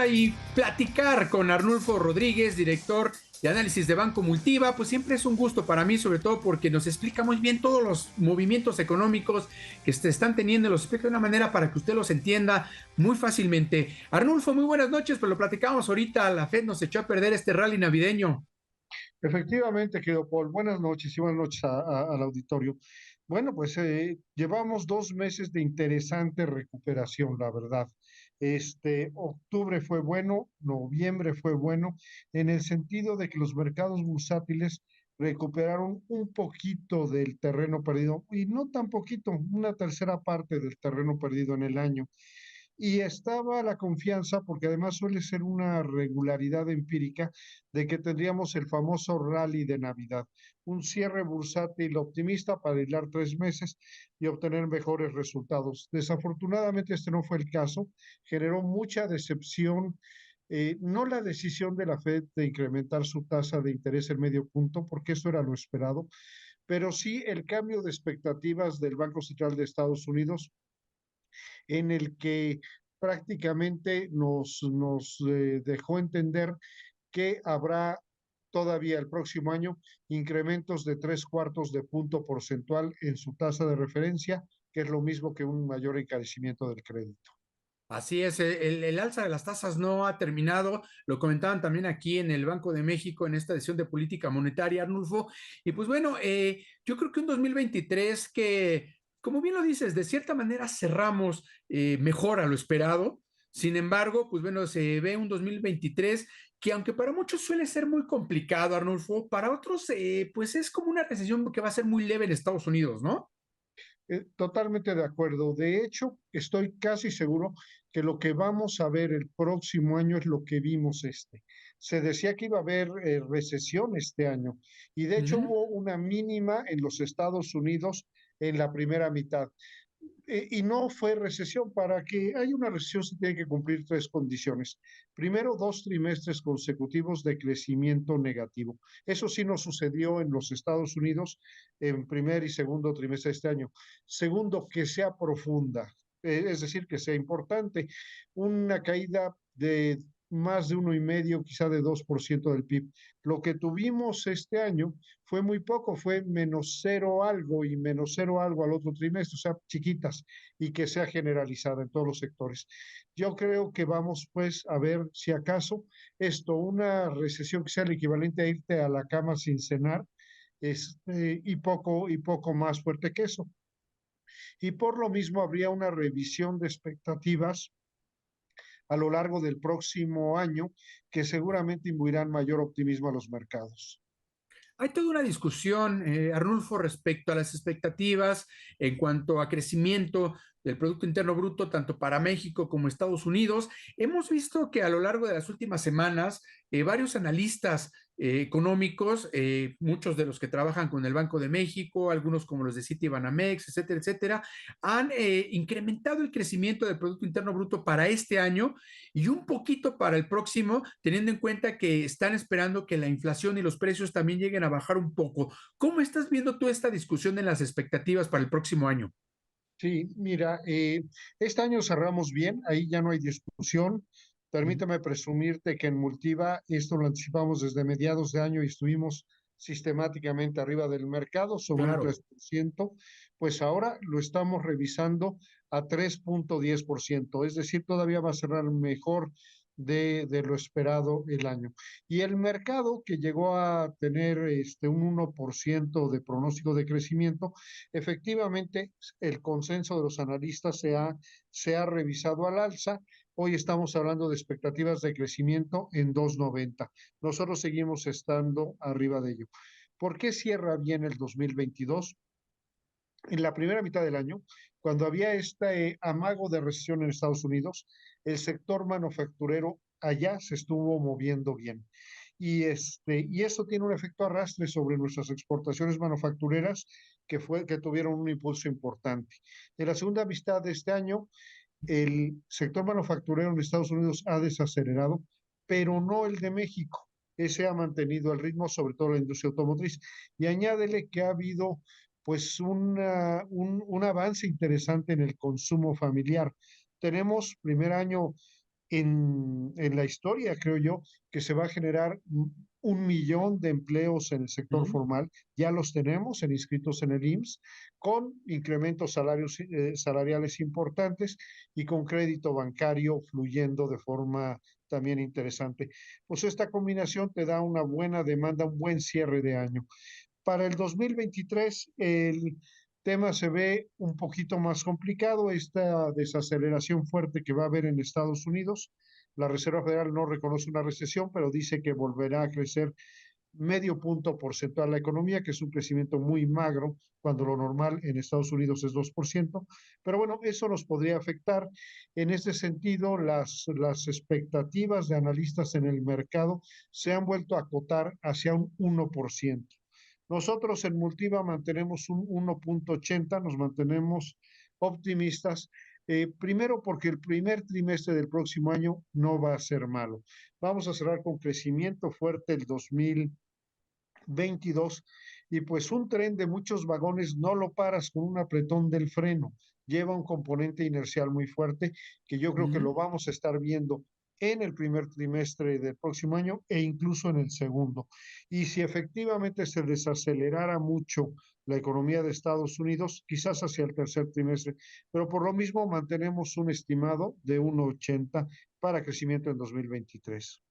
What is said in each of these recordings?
gusta y platicar con Arnulfo Rodríguez, director de análisis de Banco Multiva, pues siempre es un gusto para mí, sobre todo porque nos explica muy bien todos los movimientos económicos que se están teniendo, los explica de una manera para que usted los entienda muy fácilmente. Arnulfo, muy buenas noches, pues lo platicamos ahorita, la Fed nos echó a perder este rally navideño. Efectivamente, querido Paul. Buenas noches y buenas noches al auditorio. Bueno, pues llevamos 2 meses de interesante recuperación, la verdad. Octubre fue bueno, noviembre fue bueno, en el sentido de que los mercados bursátiles recuperaron un poquito del terreno perdido, y no tan poquito, una tercera parte del terreno perdido en el año. Y estaba la confianza, porque además suele ser una regularidad empírica, de que tendríamos el famoso rally de Navidad, un cierre bursátil optimista para hilar 3 meses y obtener mejores resultados. Desafortunadamente este no fue el caso, generó mucha decepción. No la decisión de la Fed de incrementar su tasa de interés en medio punto, porque eso era lo esperado, pero sí el cambio de expectativas del Banco Central de Estados Unidos, en el que prácticamente nos dejó entender que habrá todavía el próximo año incrementos de 3/4 de punto porcentual en su tasa de referencia, que es lo mismo que un mayor encarecimiento del crédito. Así es, el alza de las tasas no ha terminado, lo comentaban también aquí en el Banco de México en esta edición de política monetaria, Arnulfo, y pues bueno, yo creo que un 2023 que, como bien lo dices, de cierta manera cerramos mejor a lo esperado. Sin embargo, pues bueno, se ve un 2023 que aunque para muchos suele ser muy complicado, Arnulfo, para otros pues es como una recesión que va a ser muy leve en Estados Unidos, ¿no? Totalmente de acuerdo. De hecho, estoy casi seguro que lo que vamos a ver el próximo año es lo que vimos este. Se decía que iba a haber recesión este año, y de hecho Ujú. hubo una mínima en los Estados Unidos en la primera mitad. Y no fue recesión. Para que haya una recesión se tiene que cumplir tres condiciones. Primero, 2 trimestres consecutivos de crecimiento negativo. Eso sí no sucedió en los Estados Unidos en primer y segundo trimestre de este año. Segundo, que sea profunda, es decir, que sea importante. Una caída de más de 1,5, quizá de 2% del PIB. Lo que tuvimos este año fue muy poco, fue menos cero algo y menos cero algo al otro trimestre, o sea, chiquitas, y que sea generalizada en todos los sectores. Yo creo que vamos pues a ver si acaso una recesión que sea el equivalente a irte a la cama sin cenar, y poco más fuerte que eso. Y por lo mismo habría una revisión de expectativas a lo largo del próximo año, que seguramente imbuirán mayor optimismo a los mercados. Hay toda una discusión, Arnulfo, respecto a las expectativas en cuanto a crecimiento del Producto Interno Bruto, tanto para México como Estados Unidos. Hemos visto que a lo largo de las últimas semanas, varios analistas económicos, muchos de los que trabajan con el Banco de México, algunos como los de Citibanamex, etcétera, etcétera, han incrementado el crecimiento del Producto Interno Bruto para este año y un poquito para el próximo, teniendo en cuenta que están esperando que la inflación y los precios también lleguen a bajar un poco. ¿Cómo estás viendo tú esta discusión en las expectativas para el próximo año? Sí, mira, este año cerramos bien, ahí ya no hay discusión. Permítame presumirte que en Multiva esto lo anticipamos desde mediados de año y estuvimos sistemáticamente arriba del mercado, sobre un Claro. 3%. Pues ahora lo estamos revisando a 3,10%, es decir, todavía va a cerrar mejor de lo esperado el año. Y el mercado, que llegó a tener un 1% de pronóstico de crecimiento, efectivamente el consenso de los analistas se ha revisado al alza. Hoy estamos hablando de expectativas de crecimiento en 2,90. Nosotros seguimos estando arriba de ello. ¿Por qué cierra bien el 2022? En la primera mitad del año, cuando había este amago de recesión en Estados Unidos, el sector manufacturero allá se estuvo moviendo bien. Y eso tiene un efecto arrastre sobre nuestras exportaciones manufactureras, que tuvieron un impulso importante. En la segunda mitad de este año, el sector manufacturero en Estados Unidos ha desacelerado, pero no el de México. Ese ha mantenido el ritmo, sobre todo la industria automotriz. Y añádele que ha habido pues un avance interesante en el consumo familiar. Tenemos primer año en la historia, creo yo, que se va a generar 1 millón de empleos en el sector Ujú. formal. Ya los tenemos inscritos en el IMSS, con incrementos salariales importantes y con crédito bancario fluyendo de forma también interesante. Pues esta combinación te da una buena demanda, un buen cierre de año. Para el 2023, el tema se ve un poquito más complicado, esta desaceleración fuerte que va a haber en Estados Unidos. La Reserva Federal no reconoce una recesión, pero dice que volverá a crecer 0,5 punto porcentual la economía, que es un crecimiento muy magro, cuando lo normal en Estados Unidos es 2%. Pero bueno, eso nos podría afectar. En este sentido, las expectativas de analistas en el mercado se han vuelto a acotar hacia un 1%. Nosotros en Multiva mantenemos un 1,80, nos mantenemos optimistas. Primero porque el primer trimestre del próximo año no va a ser malo. Vamos a cerrar con crecimiento fuerte el 2022 y pues un tren de muchos vagones no lo paras con un apretón del freno, lleva un componente inercial muy fuerte que yo creo que Ujú. lo vamos a estar viendo en el primer trimestre del próximo año e incluso en el segundo. Y si efectivamente se desacelerara mucho la economía de Estados Unidos, quizás hacia el tercer trimestre, pero por lo mismo mantenemos un estimado de 1,80 para crecimiento en 2023.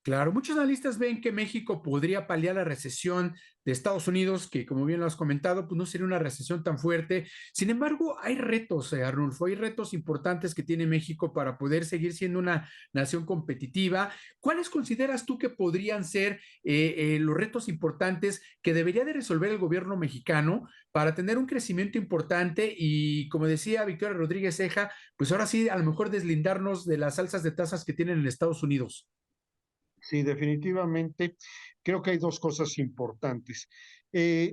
Claro, muchos analistas ven que México podría paliar la recesión de Estados Unidos, que como bien lo has comentado, pues no sería una recesión tan fuerte. Sin embargo, hay retos, Arnulfo, hay retos importantes que tiene México para poder seguir siendo una nación competitiva. ¿Cuáles consideras tú que podrían ser los retos importantes que debería de resolver el gobierno mexicano para tener un crecimiento importante y, como decía Victoria Rodríguez Ceja, pues ahora sí, a lo mejor deslindarnos de las alzas de tasas que tienen en Estados Unidos? Sí, definitivamente. Creo que hay dos cosas importantes.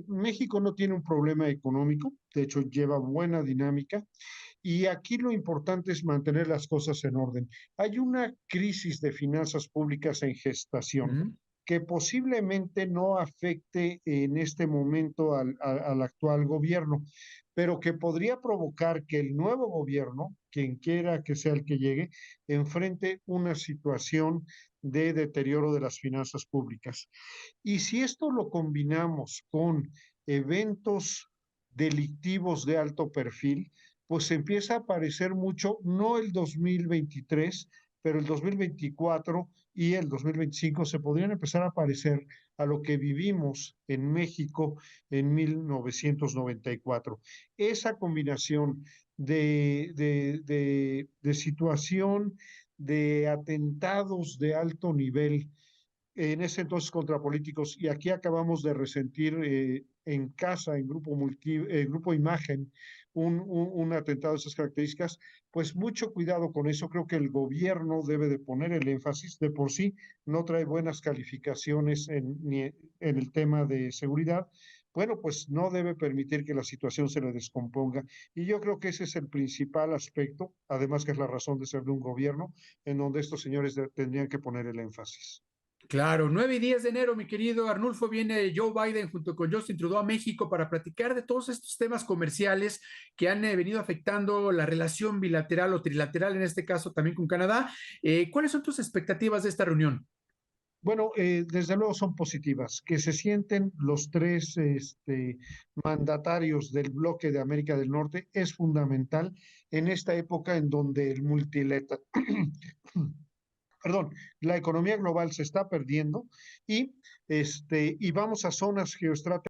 México no tiene un problema económico, de hecho lleva buena dinámica, y aquí lo importante es mantener las cosas en orden. Hay una crisis de finanzas públicas en gestación Ujú. que posiblemente no afecte en este momento al actual gobierno, pero que podría provocar que el nuevo gobierno, quien quiera que sea el que llegue, enfrente una situación de deterioro de las finanzas públicas. Y si esto lo combinamos con eventos delictivos de alto perfil, pues empieza a aparecer mucho, no el 2023, pero el 2024 y el 2025 se podrían empezar a parecer a lo que vivimos en México en 1994. Esa combinación de situación de atentados de alto nivel en ese entonces contra políticos, y aquí acabamos de resentir en casa, Grupo Imagen, un atentado de esas características, pues mucho cuidado con eso. Creo que el gobierno debe de poner el énfasis, de por sí no trae buenas calificaciones ni en el tema de seguridad. Bueno, pues no debe permitir que la situación se le descomponga. Y yo creo que ese es el principal aspecto, además que es la razón de ser de un gobierno, en donde estos señores tendrían que poner el énfasis. Claro, 9 y 10 de enero, mi querido Arnulfo, viene Joe Biden junto con Justin Trudeau a México para platicar de todos estos temas comerciales que han venido afectando la relación bilateral o trilateral, en este caso también con Canadá. ¿Cuáles son tus expectativas de esta reunión? Bueno, desde luego son positivas. Que se sienten los tres mandatarios del bloque de América del Norte es fundamental en esta época en donde el multilateral, perdón, la economía global se está perdiendo y, y vamos a zonas geoestratégicas